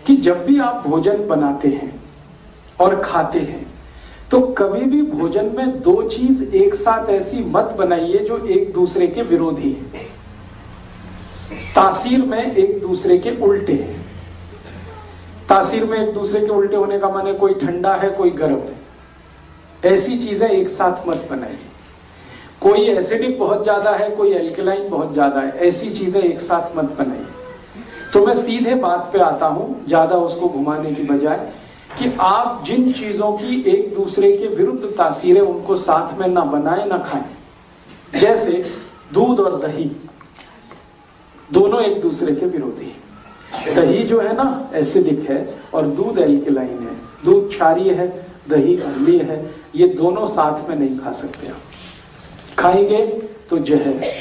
कि जब भी आप भोजन बनाते हैं और खाते हैं तो कभी भी भोजन में दो चीज एक साथ ऐसी मत बनाइए जो एक दूसरे के विरोधी है, तासीर में एक दूसरे के उल्टे है। तासीर में एक दूसरे के उल्टे होने का माने कोई ठंडा है कोई गर्म है, ऐसी चीजें एक साथ मत बनाइए। कोई एसिडिक बहुत ज्यादा है कोई एल्कलाइन बहुत ज्यादा है, ऐसी चीजें एक साथ मत बनाइए। तो मैं सीधे बात पे आता हूं, ज्यादा उसको घुमाने की बजाय, कि आप जिन चीजों की एक दूसरे के विरुद्ध तासीर है उनको साथ में ना बनाएं ना खाएं। जैसे दूध और दही, दोनों एक दूसरे के विरोधी है। दही जो है ना एसिडिक है और दूध एल्कलाइन है, दूध क्षारीय है दही अम्लीय है, ये दोनों साथ में नहीं खा सकते। आप खाएंगे तो जहर है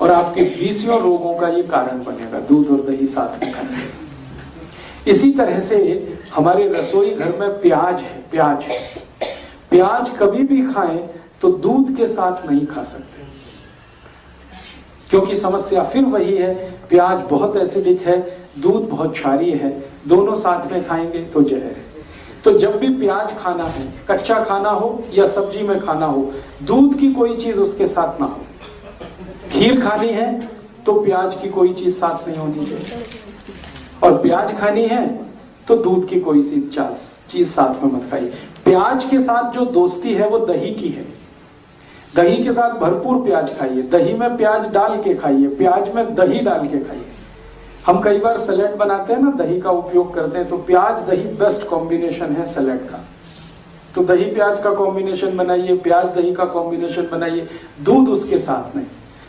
और आपके 20 रोगों का ये कारण बनेगा, दूध और दही साथ में खाएंगे। इसी तरह से हमारे रसोई घर में प्याज है, प्याज कभी भी खाएं तो दूध के साथ नहीं खा सकते, क्योंकि समस्या फिर वही है, प्याज बहुत एसिडिक है दूध बहुत क्षारीय है, दोनों साथ में खाएंगे तो जहर है। तो जब भी प्याज खाना है, कच्चा खाना हो या सब्जी में खाना हो, दूध की कोई चीज उसके साथ ना हो। खीर खानी है तो प्याज की कोई चीज साथ नहीं होनी चाहिए, और प्याज खानी है तो दूध की कोई सी चीज साथ में मत खाइए। प्याज के साथ जो दोस्ती है वो दही की है, दही के साथ भरपूर प्याज खाइए, दही में प्याज डाल के खाइए, प्याज में दही डाल के खाइए। हम कई बार सैलेड बनाते हैं ना, दही का उपयोग करते हैं, तो प्याज दही बेस्ट कॉम्बिनेशन है सैलेड का। तो दही प्याज का कॉम्बिनेशन बनाइए, प्याज दही का कॉम्बिनेशन बनाइए, दूध उसके साथ नहीं,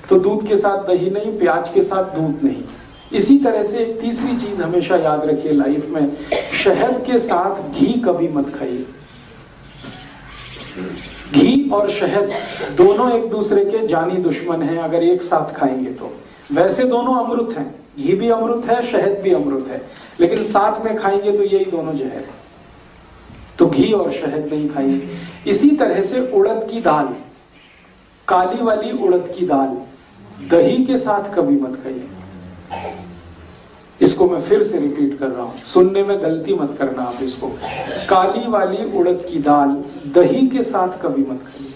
तो दूध के साथ दही नहीं, प्याज के साथ दूध नहीं। इसी तरह से एक तीसरी चीज हमेशा याद रखिए लाइफ में, शहद के साथ घी कभी मत खाइए। घी और शहद दोनों एक दूसरे के जानी दुश्मन हैं अगर एक साथ खाएंगे तो। वैसे दोनों अमृत हैं, घी भी अमृत है शहद भी अमृत है, लेकिन साथ में खाएंगे तो यही दोनों जहर है, तो घी और शहद नहीं खाइए। इसी तरह से उड़द की दाल, काली वाली उड़द की दाल दही के साथ कभी मत खाइए। इसको मैं फिर से रिपीट कर रहा हूं, सुनने में गलती मत करना आप इसको। काली वाली उड़द की दाल दही के साथ कभी मत खाइए।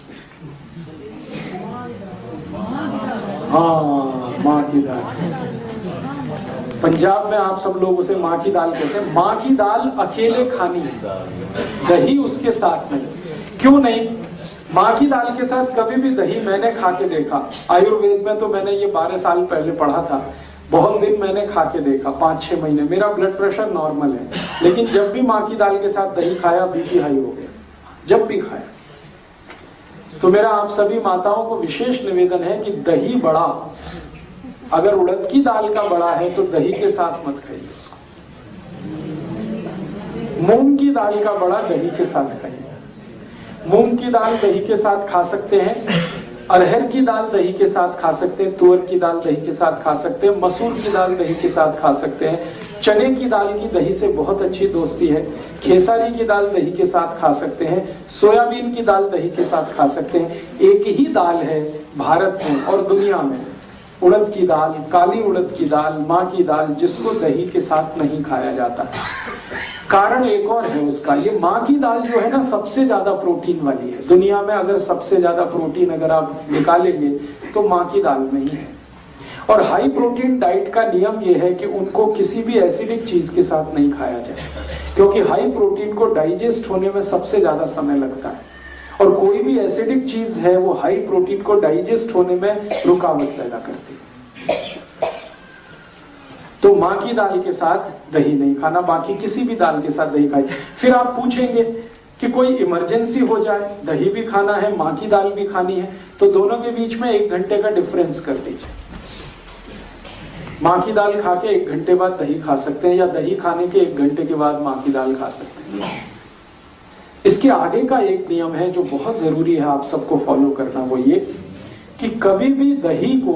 हाँ, माँ की दाल, पंजाब में आप सब लोग उसे माँ की दाल कहते हैं। माँ की दाल अकेले खानी है, दही उसके साथ नहीं। क्यों नहीं? माँ की दाल के साथ कभी भी दही मैंने खा के देखा, आयुर्वेद में तो मैंने ये 12 साल पहले पढ़ा था, बहुत दिन मैंने खा के देखा, 5-6 महीने, मेरा ब्लड प्रेशर नॉर्मल है, लेकिन जब भी माँ की दाल के साथ दही खाया बीपी हाई हो गया, जब भी खाया। तो मेरा आप सभी माताओं को विशेष निवेदन है कि दही बड़ा, अगर उड़द की दाल का बड़ा है तो दही के साथ मत खाइए उसको। मूंग की दाल का बड़ा दही के साथ खाइए। मूंग की दाल दही के साथ खा सकते हैं, अरहर की दाल दही के साथ खा सकते हैं, तुअर की दाल दही के साथ खा सकते हैं, मसूर की दाल दही के साथ खा सकते हैं, चने की दाल की दही से बहुत अच्छी दोस्ती है, खेसारी की दाल दही के साथ खा सकते हैं, सोयाबीन की दाल दही के साथ खा सकते हैं। एक ही दाल है भारत में और दुनिया में, उड़द की दाल, काली उड़द की दाल, माँ की दाल, जिसको दही के साथ नहीं खाया जाता। कारण एक और है उसका, ये माँ की दाल जो है ना सबसे ज्यादा प्रोटीन वाली है दुनिया में। अगर सबसे ज्यादा प्रोटीन अगर आप निकालेंगे तो माँ की दाल में ही है। और हाई प्रोटीन डाइट का नियम ये है कि उनको किसी भी एसिडिक चीज के साथ नहीं खाया जाए, क्योंकि हाई प्रोटीन को डाइजेस्ट होने में सबसे ज्यादा समय लगता है, और कोई भी एसिडिक चीज है वो हाई प्रोटीन को डाइजेस्ट होने में रुकावट पैदा करती है। तो माँ की दाल के साथ दही नहीं खाना, बाकी किसी भी दाल के साथ दही खाइए। फिर आप पूछेंगे कि कोई इमरजेंसी हो जाए, दही भी खाना है माँ की दाल भी खानी है, तो दोनों के बीच में 1 घंटे का डिफरेंस कर दीजिए। माँ की दाल खा के 1 घंटे बाद दही खा सकते हैं, या दही खाने के 1 घंटे के बाद माँ की दाल खा सकते हैं। इसके आगे का एक नियम है जो बहुत जरूरी है आप सबको फॉलो करना, वो ये कि कभी भी दही को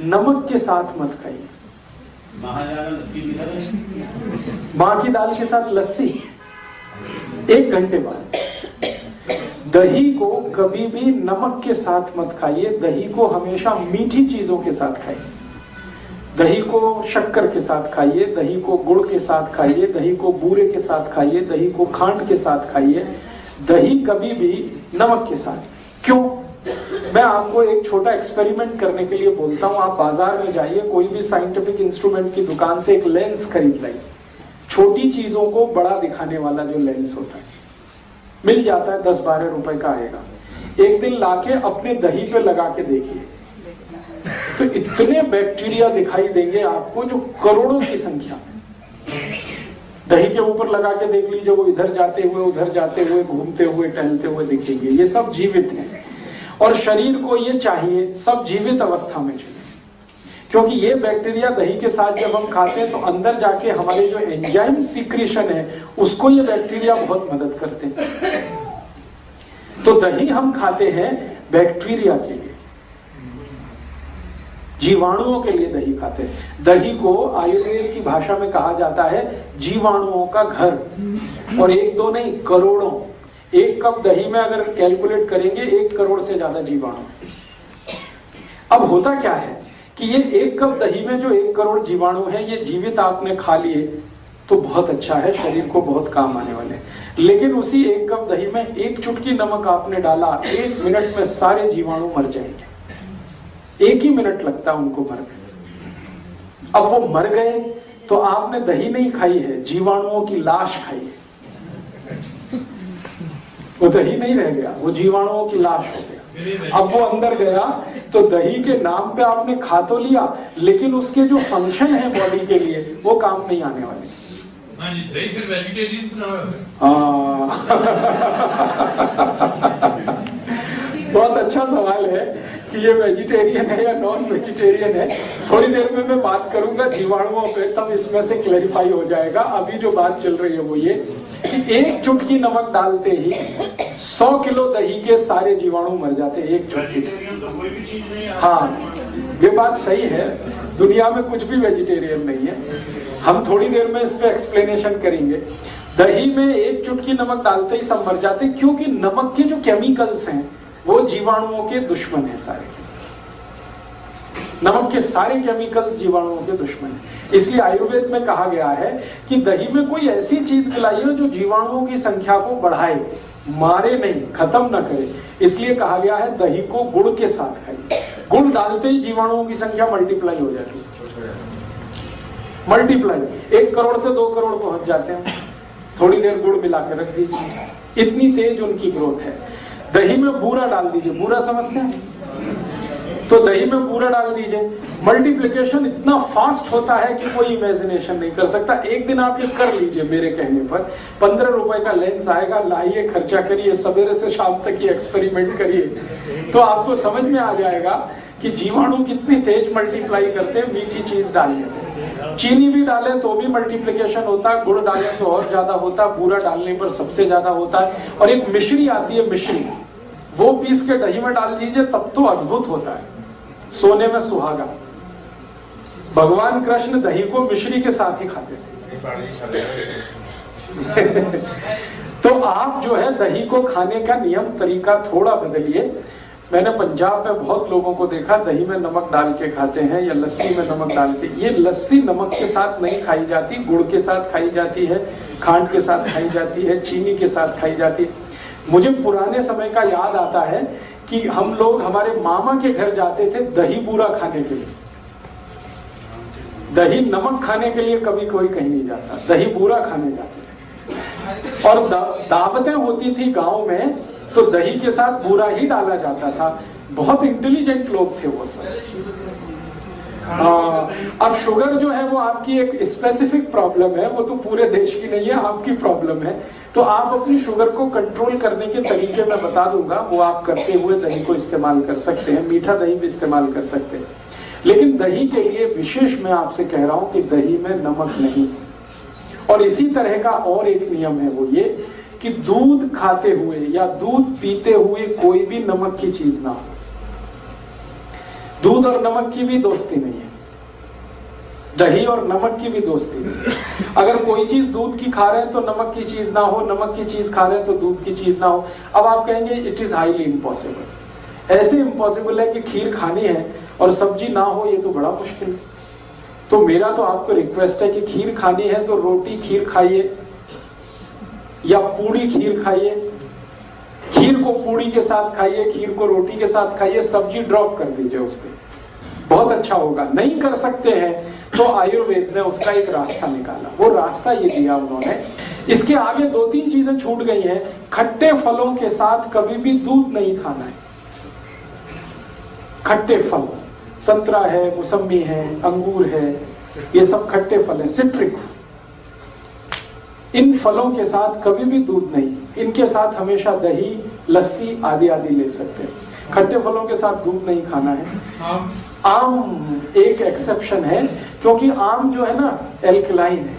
नमक के साथ मत खाइए। माँ की दाल के साथ लस्सी 1 घंटे बाद। दही को कभी भी नमक के साथ मत खाइए, दही को हमेशा मीठी चीजों के साथ खाइए। दही को शक्कर के साथ खाइए, दही को गुड़ के साथ खाइए, दही को बूरे के साथ खाइए, दही को खांड के साथ खाइए, दही कभी भी नमक के साथ। क्यों? मैं आपको एक छोटा एक्सपेरिमेंट करने के लिए बोलता हूं। आप बाजार में जाइए, कोई भी साइंटिफिक इंस्ट्रूमेंट की दुकान से एक लेंस खरीद लाइए, छोटी चीजों को बड़ा दिखाने वाला जो लेंस होता है, मिल जाता है, 10-12 रुपए का आएगा। एक दिन लाके अपने दही पे लगा के देखिए, तो इतने बैक्टीरिया दिखाई देंगे आपको, जो करोड़ों की संख्या में। दही के ऊपर लगा के देख लीजिए, वो इधर जाते हुए, उधर जाते हुए, घूमते हुए, टहलते हुए दिखेंगे। ये सब जीवित हैं और शरीर को ये चाहिए, सब जीवित अवस्था में चाहिए, क्योंकि ये बैक्टीरिया दही के साथ जब हम खाते हैं तो अंदर जाके हमारे जो एंजाइम सीक्रेशन है उसको ये बैक्टीरिया बहुत मदद करते हैं। तो दही हम खाते हैं बैक्टीरिया के लिए, जीवाणुओं के लिए दही खाते हैं। दही को आयुर्वेद की भाषा में कहा जाता है जीवाणुओं का घर, और एक दो नहीं, करोड़ों। एक कप दही में अगर कैलकुलेट करेंगे 1 करोड़ से ज्यादा जीवाणु। अब होता क्या है कि ये 1 कप दही में जो 1 करोड़ जीवाणु है, ये जीवित आपने खा लिए तो बहुत अच्छा है, शरीर को बहुत काम आने वाले हैं। लेकिन उसी 1 कप दही में 1 चुटकी नमक आपने डाला, 1 मिनट में सारे जीवाणु मर जाएंगे। 1 ही मिनट लगता है उनको मरने। अब वो मर गए तो आपने दही नहीं खाई है, जीवाणुओं की लाश खाई है। वो दही नहीं रह गया, वो जीवाणुओं की लाश हो गया। अब वो अंदर गया तो दही के नाम पे आपने खा तो लिया, लेकिन उसके जो फंक्शन है बॉडी के लिए वो काम नहीं आने वाले। दही फिर वेजिटेरियन बहुत अच्छा सवाल है कि ये वेजिटेरियन है या नॉन वेजिटेरियन है। थोड़ी देर में मैं बात करूंगा जीवाणुओं पे, तब इसमें से क्लैरिफाई हो जाएगा। अभी जो बात चल रही है वो ये कि 1 चुटकी नमक डालते ही 100 किलो दही के सारे जीवाणु मर जाते हैं, 1 चुटकी। तो कोई भी चीज नहीं है। हाँ, ये बात सही है, दुनिया में कुछ भी वेजिटेरियन नहीं है। हम थोड़ी देर में इस पे एक्सप्लेनेशन करेंगे। दही में 1 चुटकी नमक डालते ही सब मर जाते, क्योंकि नमक के जो केमिकल्स हैं वो जीवाणुओं के दुश्मन है सारे के सारे। नमक के सारे केमिकल्स जीवाणुओं के दुश्मन है। इसलिए आयुर्वेद में कहा गया है कि दही में कोई ऐसी चीज मिलाइए जो जीवाणुओं की संख्या को बढ़ाए, मारे नहीं, खत्म न करे। इसलिए कहा गया है दही को गुड़ के साथ खाइए। गुड़ डालते ही जीवाणुओं की संख्या मल्टीप्लाई हो जाती है। मल्टीप्लाई 1 करोड़ से 2 करोड़ पहुंच जाते हैं। थोड़ी देर गुड़ मिला के रख दीजिए, इतनी तेज उनकी ग्रोथ है। दही में बूरा डाल दीजिए, बूरा समझते हैं? तो दही में बूरा डाल दीजिए, मल्टीप्लिकेशन इतना फास्ट होता है कि कोई इमेजिनेशन नहीं कर सकता। एक दिन आप ये कर लीजिए मेरे कहने पर, 15 रुपए का लेंस आएगा, लाइए, खर्चा करिए, सवेरे से शाम तक ये एक्सपेरिमेंट करिए, तो आपको समझ में आ जाएगा कि जीवाणु कितनी तेज मल्टीप्लाई करते हैं मीठी चीज डालने। चीनी भी डालें तो भी मल्टीप्लिकेशन होता है, गुड़ डालें तो और ज्यादा होता है, बूरा डालने पर सबसे ज्यादा होता है। और एक मिश्री आती है, मिश्री, वो पीस के दही में डाल दीजिए, तब तो अद्भुत होता है, सोने में सुहागा। भगवान कृष्ण दही को मिश्री के साथ ही खाते थे। तो आप जो है दही को खाने का नियम तरीका थोड़ा बदलिए। मैंने पंजाब में बहुत लोगों को देखा दही में नमक डाल के खाते हैं या लस्सी में नमक डाल के। ये लस्सी नमक के साथ नहीं खाई जाती, गुड़ के साथ खाई जाती है, खांड के साथ खाई जाती है, चीनी के साथ खाई जाती है। मुझे पुराने समय का याद आता है कि हम लोग हमारे मामा के घर जाते थे दही बूरा खाने के लिए। दही नमक खाने के लिए कभी कोई कहीं नहीं जाता, दही बूरा खाने जाते थे। और दावतें होती थी गांव में, तो दही के साथ बूरा ही डाला जाता था। बहुत इंटेलिजेंट लोग थे वो सब। अब शुगर जो है वो आपकी एक स्पेसिफिक प्रॉब्लम है, वो तो पूरे देश की नहीं है, आपकी प्रॉब्लम है। तो आप अपनी शुगर को कंट्रोल करने के तरीके मैं बता दूंगा, वो आप करते हुए दही को इस्तेमाल कर सकते हैं। मीठा दही भी इस्तेमाल कर सकते हैं, लेकिन दही के लिए विशेष मैं आपसे कह रहा हूं कि दही में नमक नहीं। और इसी तरह का और एक नियम है, वो ये कि दूध खाते हुए या दूध पीते हुए कोई भी नमक की चीज ना हो। दूध और नमक की भी दोस्ती नहीं है, दही और नमक की भी दोस्ती नहीं। अगर कोई चीज दूध की खा रहे हैं तो नमक की चीज ना हो, नमक की चीज खा रहे हैं तो दूध की चीज ना हो। अब आप कहेंगे इट इज हाईली इम्पॉसिबल। ऐसे इम्पॉसिबल है कि खीर खानी है और सब्जी ना हो, ये तो बड़ा मुश्किल है। तो मेरा तो आपको रिक्वेस्ट है कि खीर खानी है तो रोटी खीर खाइए या पूड़ी खीर खाइए, खीर को पूड़ी के साथ खाइए, खीर को रोटी के साथ खाइए, सब्जी ड्रॉप कर दीजिए उससे, बहुत अच्छा होगा। नहीं कर सकते हैं तो आयुर्वेद ने उसका एक रास्ता निकाला, वो रास्ता ये दिया उन्होंने। इसके आगे 2-3 चीजें छूट गई हैं। खट्टे फलों के साथ कभी भी दूध नहीं खाना है। खट्टे फल, संतरा है, मौसम्मी है, अंगूर है, ये सब खट्टे फल हैं, सिट्रिक। इन फलों के साथ कभी भी दूध नहीं, इनके साथ हमेशा दही, लस्सी आदि आदि ले सकते हैं। खट्टे फलों के साथ दूध नहीं खाना है। आम एक एक्सेप्शन है, क्योंकि आम जो है ना एल्कलाइन है,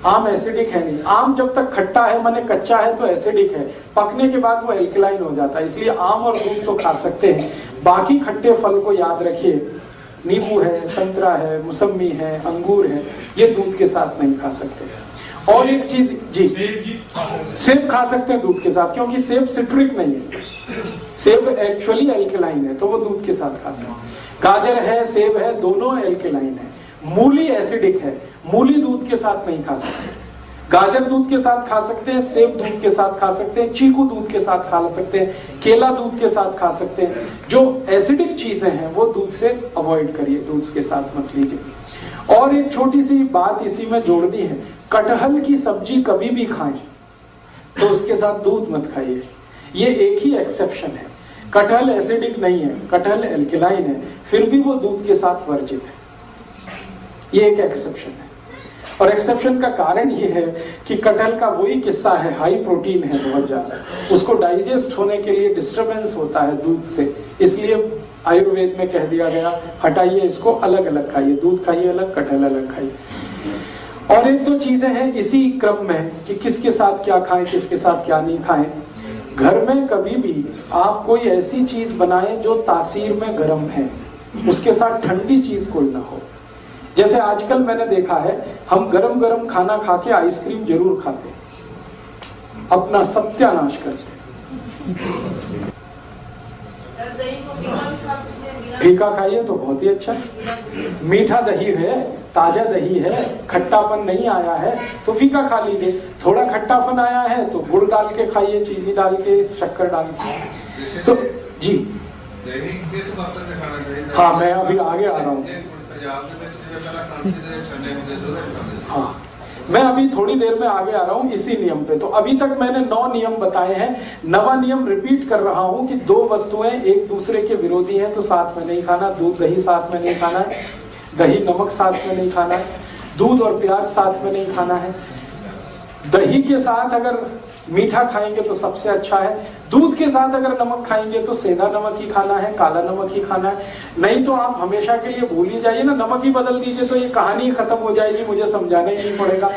आम एसिडिक है नहीं। आम जब तक खट्टा है माने कच्चा है तो एसिडिक है, पकने के बाद वो एल्कलाइन हो जाता है, इसलिए आम और दूध तो खा सकते हैं। बाकी खट्टे फल को याद रखिए, नींबू है, संतरा है, मौसम्मी है, अंगूर है, ये दूध के साथ नहीं खा सकते। और एक चीज जी, सेब खा सकते हैं दूध के साथ, क्योंकि सेब सिट्रिक नहीं है, सेब एक्चुअली एल्कलाइन है, तो वो दूध के साथ खा सकते हैं। गाजर है, सेब है, दोनों एल्कलाइन है। मूली एसिडिक है, मूली दूध के साथ नहीं खा सकते। गाजर दूध के साथ खा सकते हैं, सेब दूध के साथ खा सकते हैं, चीकू दूध के साथ खा सकते हैं, केला दूध के साथ खा सकते हैं। जो एसिडिक चीजें हैं वो दूध से अवॉइड करिए, दूध के साथ मत लीजिए। और एक छोटी सी बात इसी में जोड़नी है, कटहल की सब्जी कभी भी खाएं तो उसके साथ दूध मत खाइए, ये एक ही एक्सेप्शन है। कटहल एसिडिक नहीं है, कटहल एल्कलाइन है, फिर भी वो दूध के साथ वर्जित है, ये एक एक्सेप्शन है। और एक्सेप्शन का कारण ये है कि कटहल का वही किस्सा है, हाई प्रोटीन है बहुत ज्यादा, उसको डाइजेस्ट होने के लिए डिस्टरबेंस होता है दूध से, इसलिए आयुर्वेद में कह दिया गया हटाइए इसको, अलग अलग खाइए, दूध खाइए अलग, कटहल अलग खाइए। और एक दो चीजें हैं इसी क्रम में कि किसके साथ क्या खाएं, किसके साथ क्या नहीं खाएं। घर में कभी भी आप कोई ऐसी चीज बनाएं जो तासीर में गर्म है, उसके साथ ठंडी चीज कोई ना हो। जैसे आजकल मैंने देखा है, हम गरम गरम खाना खा के आइसक्रीम जरूर खाते, अपना सत्यानाश करते। फीका खाइए तो बहुत ही अच्छा है, मीठा दही है, ताजा दही है, खट्टापन नहीं आया है तो फीका खा लीजिए। थोड़ा खट्टापन आया है तो गुड़ डाल के खाइए, चीनी डाल के, शक्कर डाल के। तो जी हाँ, मैं अभी आगे आ रहा हूँ। हाँ, मैं अभी थोड़ी देर में आगे आ रहा हूँ इसी नियम पे। तो अभी तक मैंने 9 नियम बताए हैं, 9वां नियम रिपीट कर रहा हूँ कि 2 वस्तुएं एक दूसरे के विरोधी हैं तो साथ में नहीं खाना। दूध दही साथ में नहीं खाना है, दही नमक साथ में नहीं खाना है, दूध और प्याज साथ में नहीं खाना है। दही के साथ अगर मीठा खाएंगे तो सबसे अच्छा है, दूध के साथ अगर नमक खाएंगे तो सेंधा नमक ही खाना है, काला नमक ही खाना है। नहीं तो आप हमेशा के लिए भूल ही जाइए ना, नमक ही बदल दीजिए तो ये कहानी खत्म हो जाएगी, मुझे समझाना ही नहीं पड़ेगा।